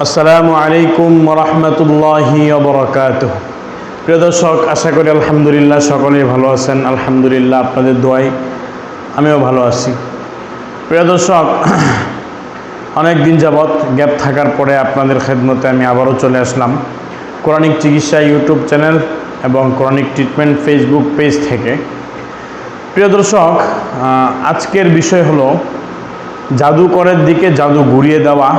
আসসালামু আলাইকুম ওয়া রাহমাতুল্লাহি ওয়া বারাকাতুহু। প্রিয় দর্শক, আশা করি আলহামদুলিল্লাহ সকলেই ভালো আছেন। আলহামদুলিল্লাহ আপনাদের দোয়ায় আমিও ভালো আছি। প্রিয় দর্শক, অনেক দিন যাবৎ গ্যাপ থাকার পরে আপনাদের খেদমতে আমি আবারও চলে আসলাম কোরআনিক চিকিৎসা ইউটিউব চ্যানেল এবং কোরআনিক ট্রিটমেন্ট ফেসবুক পেজ থেকে। প্রিয় দর্শক, আজকের বিষয় হলো জাদুকরের দিকে জাদু ঘুরিয়ে দেওয়া।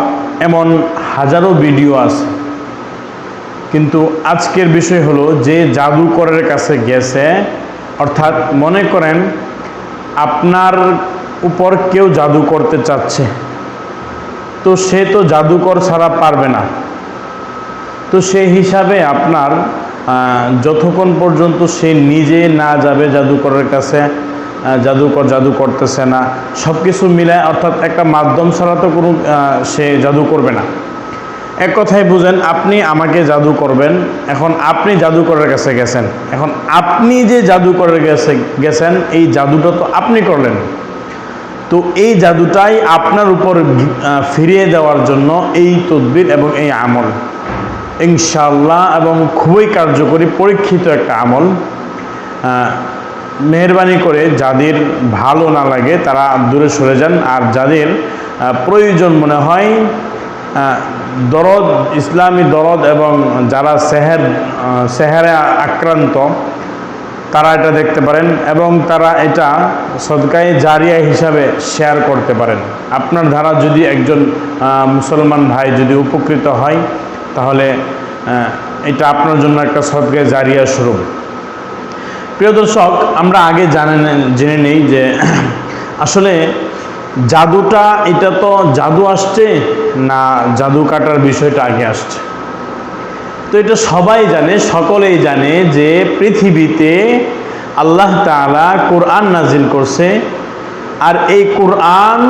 এমন হাজারো ভিডিও আছে, কিন্তু আজকের বিষয় হলো যে জাদুকরের কাছে গেছে, অর্থাৎ মনে করেন আপনার উপর কেউ জাদু করতে চাচ্ছে, তো সে তো জাদুকর ছাড়া পারবে না। তো সেই হিসাবে আপনার যতক্ষণ পর্যন্ত সে নিজে না যাবে জাদুকরের কাছে, জাদুকর জাদু করতেছে না, সব কিছু মিলায়, অর্থাৎ একটা মাধ্যম ছাড়া তো কোনো সে জাদু করবে না। এক কথায় বুঝেন, আপনি আমাকে জাদু করবেন, এখন আপনি জাদুকরের কাছে গেছেন, এখন আপনি যে জাদুকরের গেছেন এই জাদুটা তো আপনি করলেন, তো এই জাদুটাই আপনার উপর ফিরিয়ে দেওয়ার জন্য এই তদবির এবং এই আমল ইনশাআল্লাহ, এবং খুবই কার্যকরী পরীক্ষিত একটা আমল। মেহরবানি করে যাদের ভালো না লাগে তারা দূরে সরে যান, আর যাদের প্রয়োজন মনে হয় দরদ, ইসলামী দরদ এবং যারা সেহেরে আক্রান্ত তারা এটা দেখতে পারেন এবং তারা এটা সদকায়ে জারিয়া হিসাবে শেয়ার করতে পারেন। আপনার দ্বারা যদি একজন মুসলমান ভাই যদি উপকৃত হয়, তাহলে এটা আপনার জন্য একটা সদকায়ে জারিয়া স্বরূপ। প্রিয় দর্শক, আমরা আগে জেনে নেই যে আসলে জাদুটা, এটা তো জাদু আসছে না জাদু কাটার বিষয়টা আগে আসছে। তো এটা সবাই জানে, সকলেই জানে যে পৃথিবীতে আল্লাহ তাআলা কোরআন নাজিল করছে, আর এই কোরআন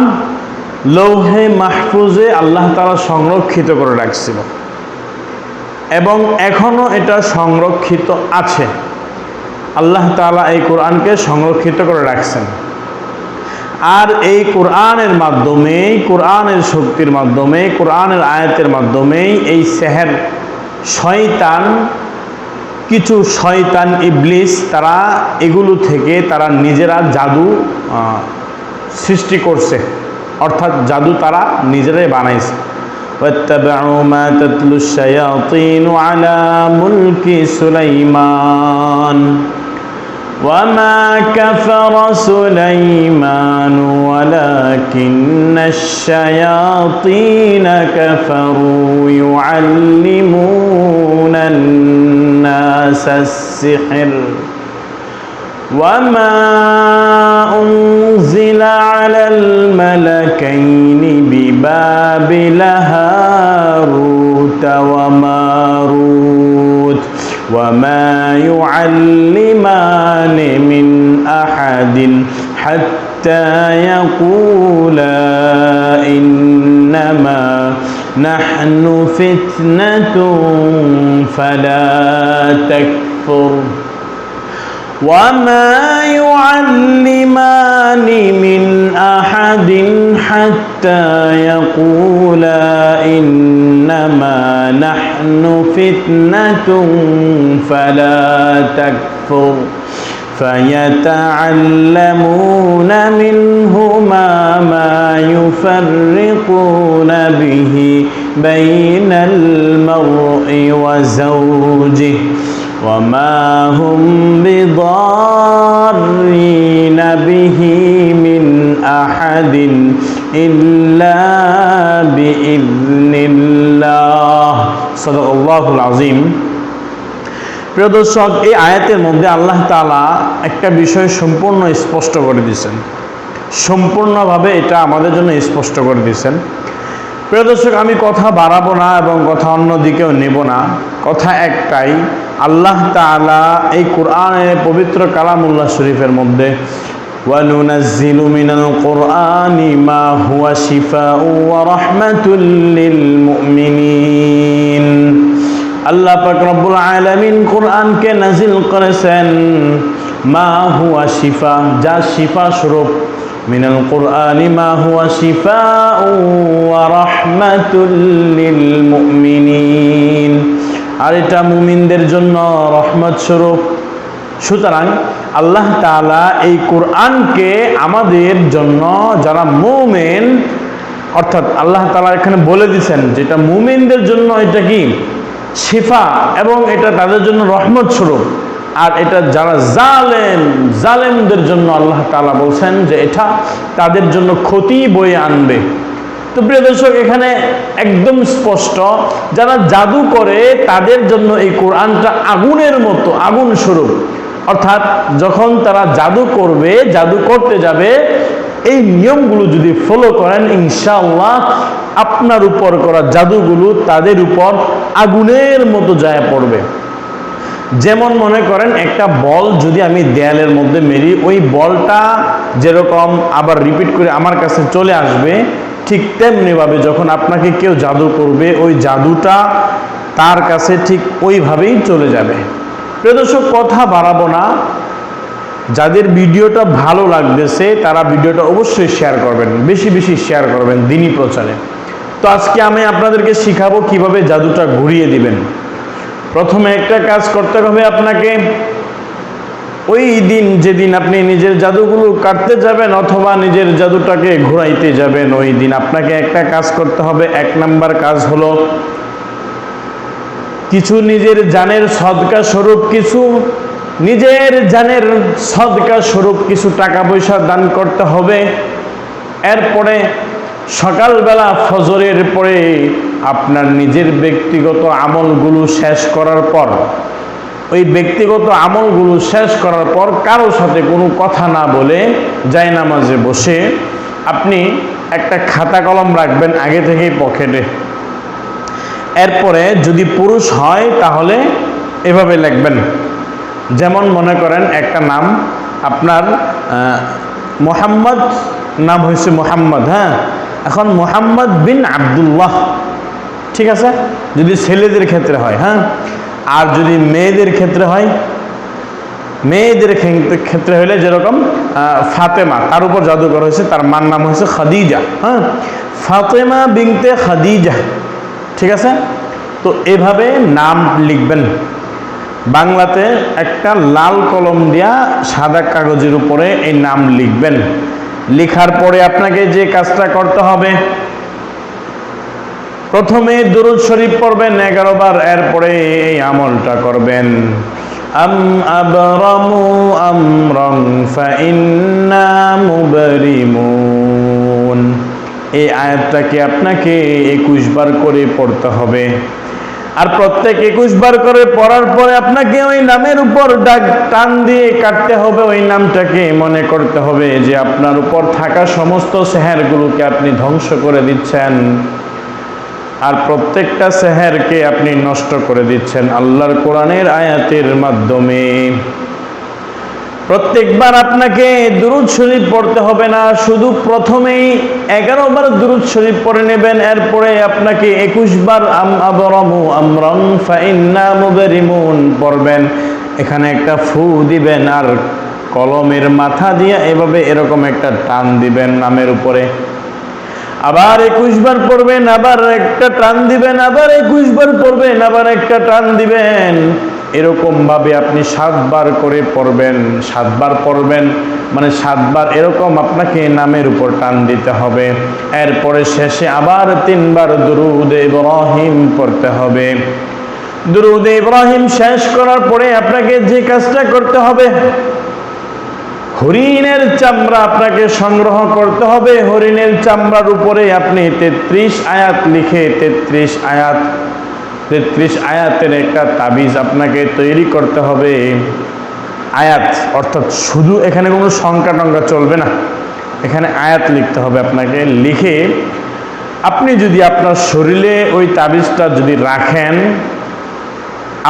লৌহে মাহফুজে আল্লাহ তাআলা সংরক্ষিত করে রাখছিল এবং এখনো এটা সংরক্ষিত আছে। আল্লাহ তাআলা এই কোরআনকে সংরক্ষিত করে রাখছেন, আর এই কোরআনের মাধ্যমে, কোরআনের শক্তির মাধ্যমে, কোরআনের আয়াতের মাধ্যমেই এই সেহের শয়তান, কিছু শয়তান ইবলিস, তারা এগুলো থেকে তারা নিজেরা জাদু সৃষ্টি করছে, অর্থাৎ জাদু তারা নিজেরাই বানাইছে। واتبعوا ما تتلو الشياطين على ملك سليمان وما كفر سليمان ولكن الشياطين كفروا يعلمون الناس السحر وما أنزل على الملكين ببابل هاروت وماروت وما يعلمان من أحد حتى يقولا إنما نحن فتنة فلا تكفر وما يعلمان من أحد حتى يقولا إنما نحن فتنة فلا تكفر فيتعلمون منهما ما يفرقون به بين المرء وزوجه وما هم بضارين به من أحد إلا بإذن الله صدق الله العظيم। প্রিয় দর্শক, এই আয়াতের মধ্যে আল্লাহ তাআলা একটা বিষয় সম্পূর্ণ স্পষ্ট করে দিয়েছেন, সম্পূর্ণভাবে এটা আমাদের জন্য স্পষ্ট করে দিয়েছেন। প্রিয় দর্শক, আমি কথা বাড়াবো না এবং কথা অন্য দিকেও নেব না, কথা একটাই, আল্লাহ তাআলা এই কোরআনের পবিত্র কালামুল্লাহ শরীফের মধ্যে وَنُنَزِّلُ مِنَ الْقُرْآنِ مَا هُوَ شِفَاءٌ وَرَحْمَةٌ لِّلْمُؤْمِنِينَ। আল্লাহ পাক রব্বুল আলামিন কোরআনকে নাজিল করেছেন মা হুয়া শিফা, যা শিফা স্বরূপ, মিনাল কুরআনি মা হুয়া শিফাউ ওয়া রাহমাতুল লিল মুমিনিন, আর এটা মুমিনদের জন্য রহমত স্বরূপ। সুতরাং আল্লাহ তাআলা এই কোরআনকে আমাদের জন্য, যারা মুমিন, অর্থাৎ আল্লাহ তাআলা এখানে বলে দিয়েছেন যেটা মুমিনদের জন্য এটা কি শিফা এবং এটা তাদের জন্য রহমত স্বরূপ, আর এটা যারা জালেমদের জন্য আল্লাহ তাআলা বলছেন যে এটা তাদের জন্য ক্ষতি বয়ে আনবে। তো প্রিয় দর্শক, এখানে একদম স্পষ্ট যারা জাদু করে তাদের জন্য এই কোরআনটা আগুনের মতো, আগুন স্বরূপ। অর্থাৎ যখন তারা জাদু করবে, জাদু করতে যাবে, এই নিয়মগুলো যদি ফলো করেন, ইনশাআল্লাহ আপনার উপর করা জাদুগুলো তাদের উপর আগুনের মতো যায় পড়বে। যেমন মনে করেন একটা বল যদি আমি দেয়ালের মধ্যে মেরি, ওই বলটা যেরকম আবার রিপিট করে আমার কাছে চলে আসবে, ঠিক তেমনিভাবে যখন আপনাকে কেউ জাদু করবে, ওই জাদুটা তার কাছে ঠিক ওইভাবেই চলে যাবে। প্রিয় দর্শক, কথা বাড়াবো না, যাদের ভিডিওটা ভালো লাগতেছে তারা ভিডিওটা অবশ্যই শেয়ার করবেন, বেশি বেশি শেয়ার করবেন দ্বীনি প্রচারে। তো আজকে আমি আপনাদেরকে শিখাবো কিভাবে জাদুটা ঘুরিয়ে দিবেন। প্রথমে একটা কাজ করতে হবে আপনাকে, ওই দিন যেদিন আপনি নিজের জাদুগুলো কাটতে যাবেন অথবা নিজের জাদুটাকে ঘুরাইতে যাবেন, ওই দিন আপনাকে একটা কাজ করতে হবে। 1 নাম্বার কাজ হলো কিছু নিজের জানের সদকা স্বরূপ, কিছু টাকা পয়সা দান করতে হবে। এরপরে সকালবেলা ফজরের পরে আপনার নিজের ব্যক্তিগত আমলগুলো শেষ করার পর, ওই ব্যক্তিগত আমলগুলো শেষ করার পর কারোর সাথে কোনো কথা না বলে জায়নামাজে বসে আপনি একটা খাতা কলম রাখবেন আগে থেকেই পকেটে। এরপরে যদি পুরুষ হয় তাহলে এভাবে লিখবেন, যেমন মনে করেন একটা নাম আপনার মোহাম্মদ, নাম হয়েছে মোহাম্মদ, হ্যাঁ, এখন মোহাম্মদ বিন আব্দুল্লাহ, ঠিক আছে, যদি ছেলেদের ক্ষেত্রে হয়, হ্যাঁ। আর যদি মেয়েদের ক্ষেত্রে হয়, মেয়েদের ক্ষেত্রে হলে যেরকম ফাতেমা, তার উপর জাদু করা হয়েছে, তার মার নাম হয়েছে খাদিজা, হ্যাঁ, ফাতেমা বিনতে খাদিজা, ঠিক আছে। তো এভাবে নাম লিখবেন, বাংলাতে একটা লাল কলম দিয়া সাদা কাগজের উপরে এই নাম লিখবেন। লেখার পরে আপনাকে যে কাজটা করতে হবে, প্রথমে দুরূদ শরীফ পড়বেন 11 বার, এরপরে এই আমলটা করবেন। আম আবরামু আমরান ফাইন্না মুবরিমুন, এই আয়াতটাকে আপনাকে 21 বার করে পড়তে হবে। আর প্রত্যেক 21 বার করে পড়ার পরে আপনাকে ওই নামের উপর টান দিয়ে কাটতে হবে। ওই নামটাকে মনে করতে হবে যে আপনার উপর থাকা সমস্ত সেহেরগুলোকে আপনি ধ্বংস করে দিচ্ছেন, আর প্রত্যেকটা সেহেরকে আপনি নষ্ট করে দিচ্ছেন আল্লাহর কোরআনের আয়াতের মাধ্যমে। প্রত্যেকবার আপনাকে দুরূদ শরীফ পড়তে হবে না, শুধু প্রথমেই 11 বার দুরূদ শরীফ পড়ে নেবেন, এরপরে আপনাকে 21 বার আম আবরামু আমরান ফাইন্না মুবরিমুন পড়বেন। এখানে একটা ফু দিবেন আর কলমের মাথা দিয়ে এভাবে এরকম একটা টান দিবেন নামের উপরে, আবার 21 বার পড়বেন, আবার একটা টান দিবেন, আবার 21 বার পড়বেন, আবার একটা টান দিবেন। এরকম ভাবে আপনি 7 বার করে পড়বেন। 7 বার পড়বেন মানে 7 বার এরকম আপনাকে নামের উপর টান দিতে হবে। এরপরে শেষে আবার 3 বার দুরূদ ইব্রাহিম পড়তে হবে। দুরূদ ইব্রাহিম শেষ করার পরে আপনাকে যে কাজটা করতে হবে, হরিণের চামড়া আপনাকে সংগ্রহ করতে হবে। হরিণের চামড়ার উপরে আপনি 33 আয়াত লিখে 33 আয়াতের একটা তাবিজ আপনাকে তৈরি করতে হবে। আয়াত অর্থাৎ শুধু এখানে কোনো সংখ্যা টংখ্যা চলবে না, এখানে আয়াত লিখতে হবে আপনাকে। লিখে আপনি যদি আপনার শরীরে ওই তাবিজটা যদি রাখেন,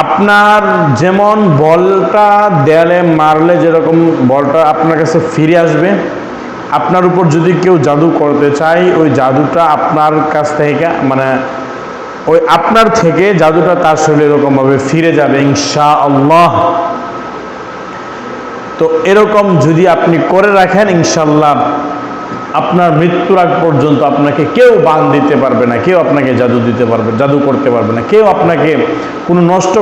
আপনার যেমন বলটা দেয়ালে মারলে যেরকম বলটা আপনার কাছে ফিরে আসবে, আপনার উপর যদি কেউ জাদু করতে চায় ওই জাদুটা আপনার কাছ থেকে মানে ওই আপনার থেকে জাদুটা তার শরীরে এরকমভাবে ফিরে যাবে ইনশাআল্লাহ। তো এরকম যদি আপনি করে রাখেন ইনশাআল্লাহ আপনার মৃত্যুর আগ পর্যন্ত আপনাকে কেউ বান দিতে পারবে না, কেউ আপনাকে জাদু দিতে পারবে, জাদু করতে পারবে না, কেউ আপনাকে কোনো নষ্ট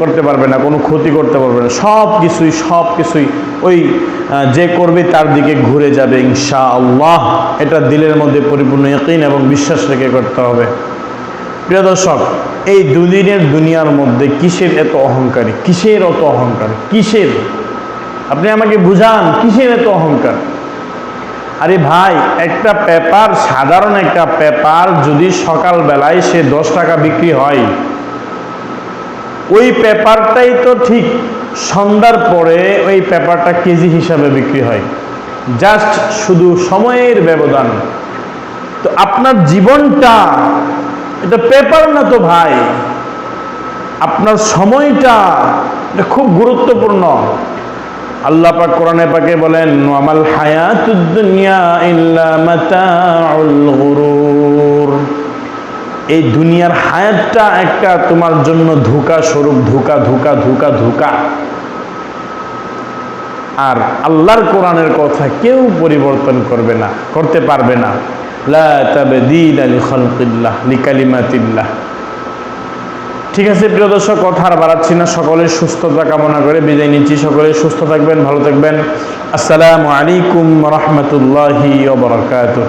করতে পারবে না, কোনো ক্ষতি করতে পারবে না। সব কিছুই ওই যে করবে তার দিকে ঘুরে যাবে ইনশাআল্লাহ। এটা দিলের মধ্যে পরিপূর্ণ ইয়াকিন এবং বিশ্বাস রেখে করতে হবে। প্রিয় দর্শক, এই দুদিনের দুনিয়ার মধ্যে কিসের এত অহংকারী, কিসের অত অহংকার, কিসের? আপনি আমাকে বুঝান, কিসের এত অহংকার? আরে ভাই, একটা পেপার, সাধারণ একটা পেপার যদি সকালবেলায় সে 10 টাকা বিক্রি হয়, ওই পেপারটাই তো ঠিক সন্ধ্যার পরে ওই পেপারটা কেজি হিসাবে বিক্রি হয়। জাস্ট শুধু সময়ের ব্যবধান। তো আপনার জীবনটা এটা পেপার না তো ভাই, আপনার সময়টা এটা খুব গুরুত্বপূর্ণ। আল্লাহ পাক কোরআনে পাকে বলেন, ওয়ামাল হায়াতুদ দুনিয়া ইল্লা মাতাউল গুরুর। এই দুনিয়ার হায়াতটা একটা তোমার জন্য ধোঁকা স্বরূপ, ধোঁকা। আর আল্লাহর কোরআনের কথা কেউ পরিবর্তন করতে পারবে না। লা তাবদীলা লিখালকিল্লাহ লিকালিমাতিল্লাহ। ঠিক আছে প্রিয় দর্শক, কথা আর বাড়াচ্ছি না, সকলের সুস্থতা কামনা করে বিদায় নিচ্ছি। সকলে সুস্থ থাকবেন, ভালো থাকবেন। আসসালামু আলাইকুম ওয়া রাহমাতুল্লাহি ওয়া বারাকাতুহু।